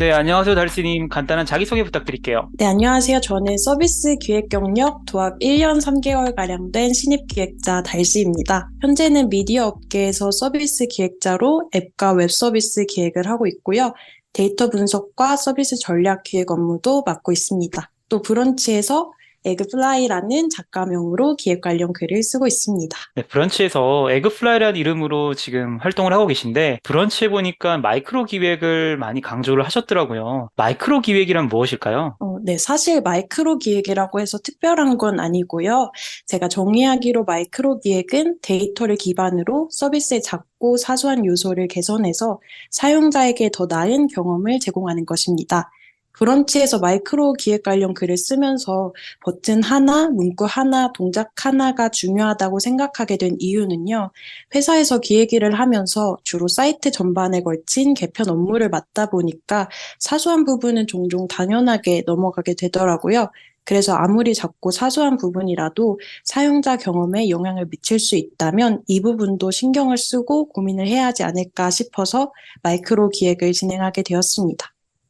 네, 안녕하세요, 달씨님. 간단한 자기소개 부탁드릴게요. 네, 안녕하세요. 저는 서비스 기획 경력 도합 1년 3개월가량 된 신입 기획자 달씨입니다. 현재는 미디어 업계에서 서비스 기획자로 앱과 웹 서비스 기획을 하고 있고요. 데이터 분석과 서비스 전략 기획 업무도 맡고 있습니다. 또 브런치에서 에그플라이라는 작가명으로 기획 관련 글을 쓰고 있습니다. 네, 브런치에서 에그플라이라는 이름으로 지금 활동을 하고 계신데, 브런치에 보니까 마이크로 기획을 많이 강조를 하셨더라고요. 마이크로 기획이란 무엇일까요? 네, 사실 마이크로 기획이라고 해서 특별한 건 아니고요. 제가 정의하기로 마이크로 기획은 데이터를 기반으로 서비스의 작고 사소한 요소를 개선해서 사용자에게 더 나은 경험을 제공하는 것입니다. 브런치에서 마이크로 기획 관련 글을 쓰면서 버튼 하나, 문구 하나, 동작 하나가 중요하다고 생각하게 된 이유는요. 회사에서 기획 일을 하면서 주로 사이트 전반에 걸친 개편 업무를 맡다 보니까 사소한 부분은 종종 당연하게 넘어가게 되더라고요. 그래서 아무리 작고 사소한 부분이라도 사용자 경험에 영향을 미칠 수 있다면 이 부분도 신경을 쓰고 고민을 해야 하지 않을까 싶어서 마이크로 기획을 진행하게 되었습니다.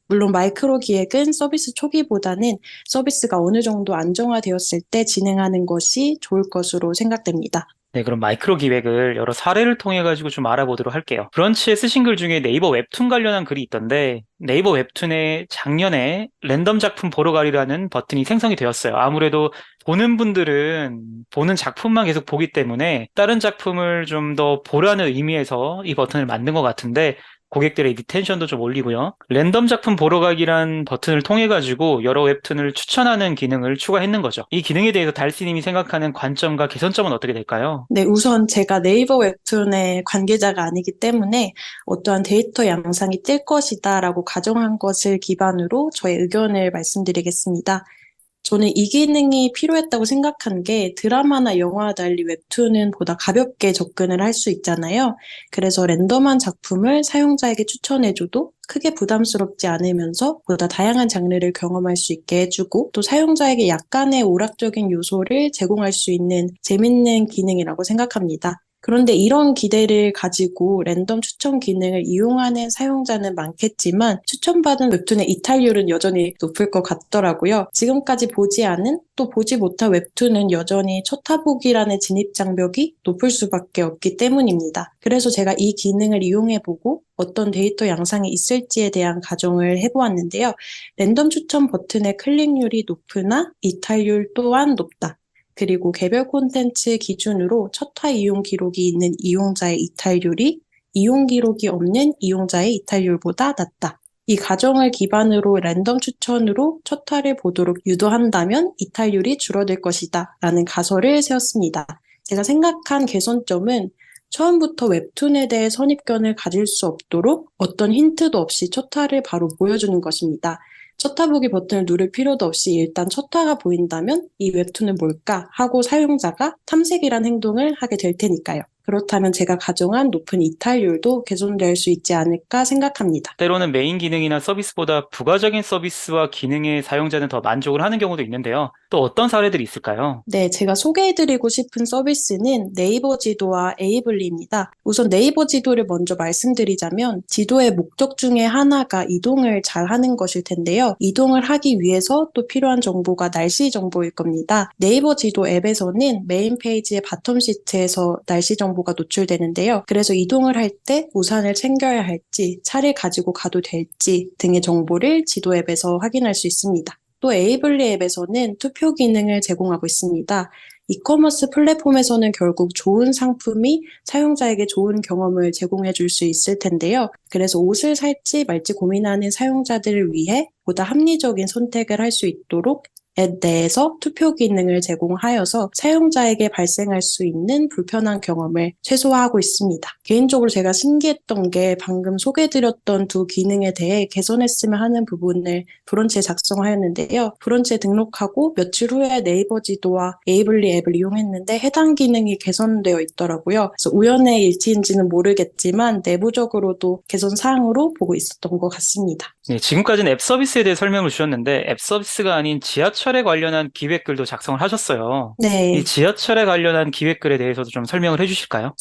물론 마이크로 기획은 서비스 초기보다는 서비스가 어느 정도 안정화되었을 때 진행하는 것이 좋을 것으로 생각됩니다. 네, 그럼 마이크로 기획을 여러 사례를 통해 가지고 좀 알아보도록 할게요. 브런치에 쓰신 글 중에 네이버 웹툰 관련한 글이 있던데, 네이버 웹툰에 작년에 랜덤 작품 보러 가리라는 버튼이 생성이 되었어요. 아무래도 보는 분들은 보는 작품만 계속 보기 때문에 다른 작품을 좀 더 보라는 의미에서 이 버튼을 만든 것 같은데, 고객들의 리텐션도 좀 올리고요. 랜덤 작품 보러 가기란 버튼을 통해 가지고 여러 웹툰을 추천하는 기능을 추가했는 거죠. 이 기능에 대해서 달씨님이 생각하는 관점과 개선점은 어떻게 될까요? 네, 우선 제가 네이버 웹툰의 관계자가 아니기 때문에 어떠한 데이터 양상이 뜰 것이다라고 가정한 것을 기반으로 저의 의견을 말씀드리겠습니다. 저는 이 기능이 필요했다고 생각한 게 드라마나 영화와 달리 웹툰은 보다 가볍게 접근을 할 수 있잖아요. 그래서 랜덤한 작품을 사용자에게 추천해줘도 크게 부담스럽지 않으면서 보다 다양한 장르를 경험할 수 있게 해주고 또 사용자에게 약간의 오락적인 요소를 제공할 수 있는 재밌는 기능이라고 생각합니다. 그런데 이런 기대를 가지고 랜덤 추천 기능을 이용하는 사용자는 많겠지만 추천받은 웹툰의 이탈률은 여전히 높을 것 같더라고요. 지금까지 보지 않은 또 보지 못한 웹툰은 여전히 첫 타보기란의 진입 장벽이 높을 수밖에 없기 때문입니다. 그래서 제가 이 기능을 이용해보고 어떤 데이터 양상이 있을지에 대한 가정을 해보았는데요. 랜덤 추천 버튼의 클릭률이 높으나 이탈률 또한 높다. 그리고 개별 콘텐츠 기준으로 첫화 이용 기록이 있는 이용자의 이탈률이 이용 기록이 없는 이용자의 이탈률보다 낮다. 이 가정을 기반으로 랜덤 추천으로 첫화를 보도록 유도한다면 이탈률이 줄어들 것이다. 라는 가설을 세웠습니다. 제가 생각한 개선점은 처음부터 웹툰에 대해 선입견을 가질 수 없도록 어떤 힌트도 없이 첫화를 바로 보여주는 것입니다. 첫화 보기 버튼을 누를 필요도 없이 일단 첫화가 보인다면 이 웹툰은 뭘까 하고 사용자가 탐색이란 행동을 하게 될 테니까요. 그렇다면 제가 가정한 높은 이탈률도 개선될 수 있지 않을까 생각합니다. 때로는 메인 기능이나 서비스보다 부가적인 서비스와 기능의 사용자는 더 만족을 하는 경우도 있는데요. 또 어떤 사례들이 있을까요? 네, 제가 소개해드리고 싶은 서비스는 네이버 지도와 에이블리입니다. 우선 네이버 지도를 먼저 말씀드리자면 지도의 목적 중에 하나가 이동을 잘 하는 것일 텐데요. 이동을 하기 위해서 또 필요한 정보가 날씨 정보일 겁니다. 네이버 지도 앱에서는 메인 페이지의 바텀 시트에서 날씨 정보가 노출되는데요. 그래서 이동을 할 때 우산을 챙겨야 할지, 차를 가지고 가도 될지 등의 정보를 지도 앱에서 확인할 수 있습니다. 또 에이블리 앱에서는 투표 기능을 제공하고 있습니다. 이커머스 플랫폼에서는 결국 좋은 상품이 사용자에게 좋은 경험을 제공해 줄 수 있을 텐데요. 그래서 옷을 살지 말지 고민하는 사용자들을 위해 보다 합리적인 선택을 할 수 있도록 앱 내에서 투표 기능을 제공하여서 사용자에게 발생할 수 있는 불편한 경험을 최소화하고 있습니다. 개인적으로 제가 신기했던 게 방금 소개해드렸던 두 기능에 대해 개선했으면 하는 부분을 브런치에 작성하였는데요. 브런치에 등록하고 며칠 후에 네이버 지도와 에이블리 앱을 이용했는데 해당 기능이 개선되어 있더라고요. 그래서 우연의 일치인지는 모르겠지만 내부적으로도 개선 사항으로 보고 있었던 것 같습니다. 네, 지금까지는 앱 서비스에 대해 설명을 주셨는데 앱 서비스가 아닌 지하철에 관련한 기획글도 작성을 하셨어요. 이 네. 지하철에 관련한 기획글에 대해서도 좀 설명을 해주실까요?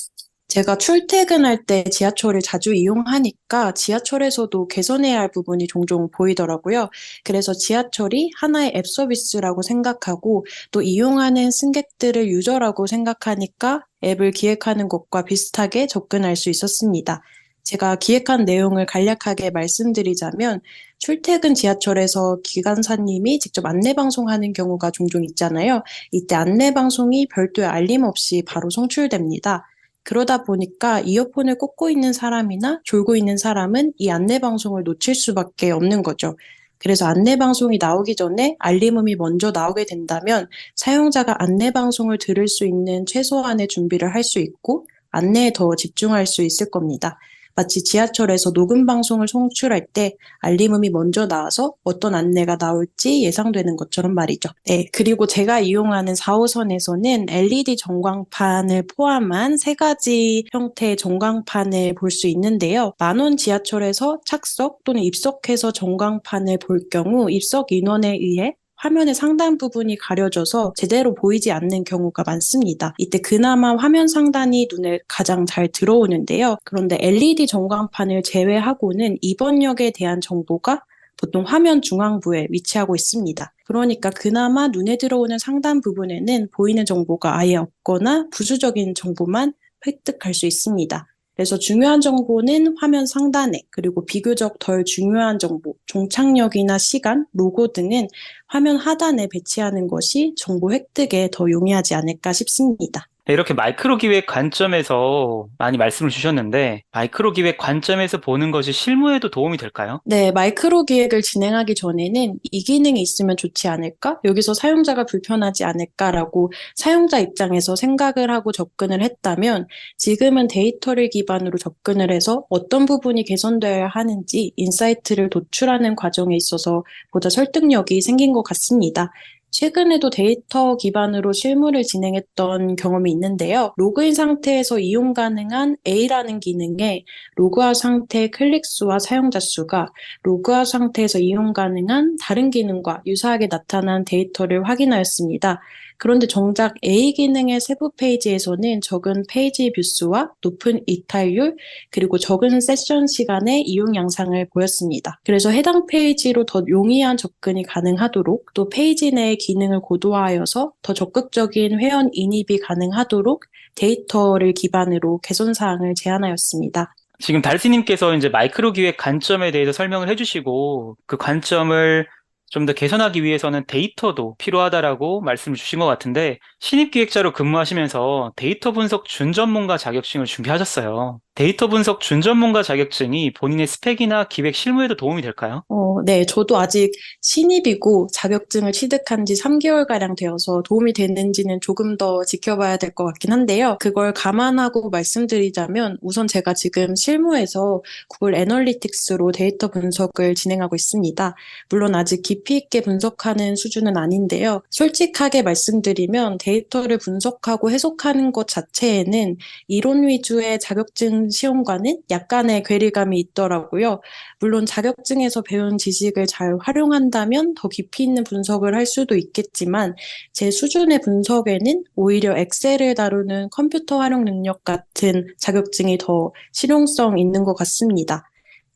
제가 출퇴근할 때 지하철을 자주 이용하니까 지하철에서도 개선해야 할 부분이 종종 보이더라고요. 그래서 지하철이 하나의 앱 서비스라고 생각하고 또 이용하는 승객들을 유저라고 생각하니까 앱을 기획하는 것과 비슷하게 접근할 수 있었습니다. 제가 기획한 내용을 간략하게 말씀드리자면 출퇴근 지하철에서 기관사님이 직접 안내 방송하는 경우가 종종 있잖아요. 이때 안내 방송이 별도의 알림 없이 바로 송출됩니다. 그러다 보니까 이어폰을 꽂고 있는 사람이나 졸고 있는 사람은 이 안내 방송을 놓칠 수밖에 없는 거죠. 그래서 안내 방송이 나오기 전에 알림음이 먼저 나오게 된다면 사용자가 안내 방송을 들을 수 있는 최소한의 준비를 할 수 있고 안내에 더 집중할 수 있을 겁니다. 마치 지하철에서 녹음 방송을 송출할 때 알림음이 먼저 나와서 어떤 안내가 나올지 예상되는 것처럼 말이죠. 네, 그리고 제가 이용하는 4호선에서는 LED 전광판을 포함한 세 가지 형태의 전광판을 볼 수 있는데요. 만원 지하철에서 착석 또는 입석해서 전광판을 볼 경우 입석 인원에 의해 화면의 상단 부분이 가려져서 제대로 보이지 않는 경우가 많습니다. 이때 그나마 화면 상단이 눈에 가장 잘 들어오는데요. 그런데 LED 전광판을 제외하고는 이번 역에 대한 정보가 보통 화면 중앙부에 위치하고 있습니다. 그러니까 그나마 눈에 들어오는 상단 부분에는 보이는 정보가 아예 없거나 부수적인 정보만 획득할 수 있습니다. 그래서 중요한 정보는 화면 상단에, 그리고 비교적 덜 중요한 정보, 종착역이나 시간, 로고 등은 화면 하단에 배치하는 것이 정보 획득에 더 용이하지 않을까 싶습니다. 네, 이렇게 마이크로 기획 관점에서 많이 말씀을 주셨는데, 마이크로 기획 관점에서 보는 것이 실무에도 도움이 될까요? 네, 마이크로 기획을 진행하기 전에는 이 기능이 있으면 좋지 않을까? 여기서 사용자가 불편하지 않을까라고 사용자 입장에서 생각을 하고 접근을 했다면 지금은 데이터를 기반으로 접근을 해서 어떤 부분이 개선되어야 하는지 인사이트를 도출하는 과정에 있어서 보다 설득력이 생긴 것 같습니다. 최근에도 데이터 기반으로 실무를 진행했던 경험이 있는데요. 로그인 상태에서 이용 가능한 A라는 기능에 로그아웃 상태의 클릭 수와 사용자 수가 로그아웃 상태에서 이용 가능한 다른 기능과 유사하게 나타난 데이터를 확인하였습니다. 그런데 정작 A 기능의 세부 페이지에서는 적은 페이지 뷰수와 높은 이탈률, 그리고 적은 세션 시간의 이용 양상을 보였습니다. 그래서 해당 페이지로 더 용이한 접근이 가능하도록 또 페이지 내의 기능을 고도화하여서 더 적극적인 회원 인입이 가능하도록 데이터를 기반으로 개선 사항을 제안하였습니다. 지금 달스님께서 이제 마이크로 기획 관점에 대해서 설명을 해주시고, 그 관점을 좀 더 개선하기 위해서는 데이터도 필요하다라고 말씀을 주신 것 같은데, 신입 기획자로 근무하시면서 데이터 분석 준전문가 자격증을 준비하셨어요. 데이터 분석 준전문가 자격증이 본인의 스펙이나 기획 실무에도 도움이 될까요? 네, 저도 아직 신입이고 자격증을 취득한 지 3개월가량 되어서 도움이 되는지는 조금 더 지켜봐야 될 것 같긴 한데요. 그걸 감안하고 말씀드리자면 우선 제가 지금 실무에서 구글 애널리틱스로 데이터 분석을 진행하고 있습니다. 물론 아직 깊이 있게 분석하는 수준은 아닌데요. 솔직하게 말씀드리면 데이터를 분석하고 해석하는 것 자체에는 이론 위주의 자격증 시험과는 약간의 괴리감이 있더라고요. 물론 자격증에서 배운 지식을 잘 활용한다면 더 깊이 있는 분석을 할 수도 있겠지만 제 수준의 분석에는 오히려 엑셀을 다루는 컴퓨터 활용 능력 같은 자격증이 더 실용성 있는 것 같습니다.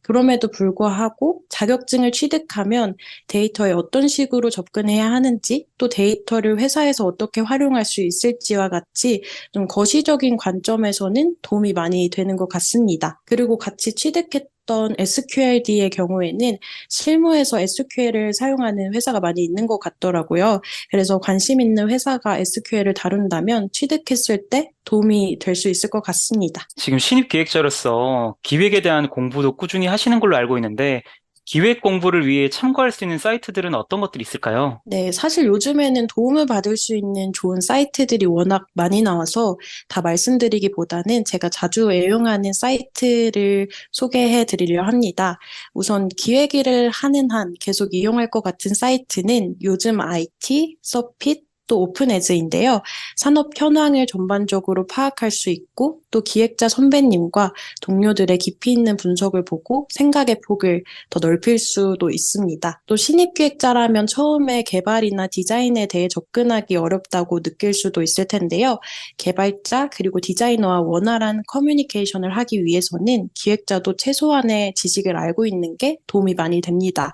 그럼에도 불구하고 자격증을 취득하면 데이터에 어떤 식으로 접근해야 하는지 또 데이터를 회사에서 어떻게 활용할 수 있을지와 같이 좀 거시적인 관점에서는 도움이 많이 되는 것 같습니다. 그리고 같이 취득했던 SQLD의 경우에는 실무에서 SQL을 사용하는 회사가 많이 있는 것 같더라고요. 그래서 관심 있는 회사가 SQL을 다룬다면 취득했을 때 도움이 될 수 있을 것 같습니다. 지금 신입 기획자로서 기획에 대한 공부도 꾸준히 하시는 걸로 알고 있는데, 기획 공부를 위해 참고할 수 있는 사이트들은 어떤 것들이 있을까요? 네, 사실 요즘에는 도움을 받을 수 있는 좋은 사이트들이 워낙 많이 나와서 다 말씀드리기보다는 제가 자주 애용하는 사이트를 소개해 드리려 합니다. 우선 기획일을 하는 한 계속 이용할 것 같은 사이트는 요즘 IT, 서핏, 또 오픈에즈인데요. 산업 현황을 전반적으로 파악할 수 있고 또 기획자 선배님과 동료들의 깊이 있는 분석을 보고 생각의 폭을 더 넓힐 수도 있습니다. 또 신입 기획자라면 처음에 개발이나 디자인에 대해 접근하기 어렵다고 느낄 수도 있을 텐데요. 개발자 그리고 디자이너와 원활한 커뮤니케이션을 하기 위해서는 기획자도 최소한의 지식을 알고 있는 게 도움이 많이 됩니다.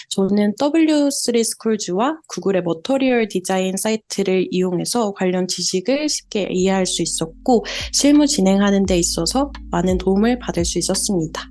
저는 W3 스쿨즈와 구글의 머터리얼 디자인 사이트를 이용해서 관련 지식을 쉽게 이해할 수 있었고 실무 진행하는 데 있어서 많은 도움을 받을 수 있었습니다.